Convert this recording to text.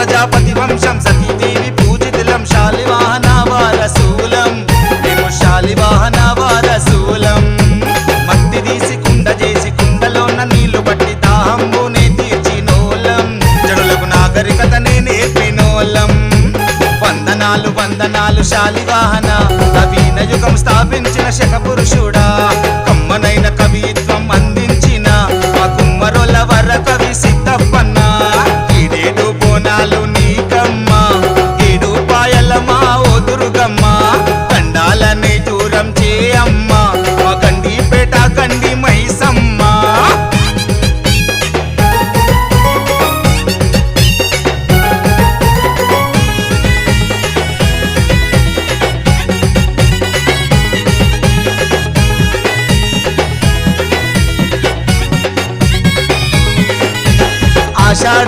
ప్రజాపతి వంశం సతీదేవి పూజితులం శాలివాహన వారసూలం మేము శాలివాహన వారసూలం మట్టి తీసి కుండ చేసి కుండలోన నీళ్లు బట్టి దాహంబునే తీర్చినోలం జనులకు నాగరికతనే నేర్పినోలం వందనాలు వందనాలు శాలివాహన నవీన యుగం స్థాపించిన శక పురుషుడా కమ్మనైన కవిత్వం అందించిన మా కుమ్మరుల వర కవి సిద్ధప్పన్న ఈడేడు బోనాలు నీకమ్మ ఏడు పాయల మా ఓదురుగమ్మ కండాలనే దూరం చేయమ్మ మా గండిపేట గండి మైసమ్మ ఆషాఢ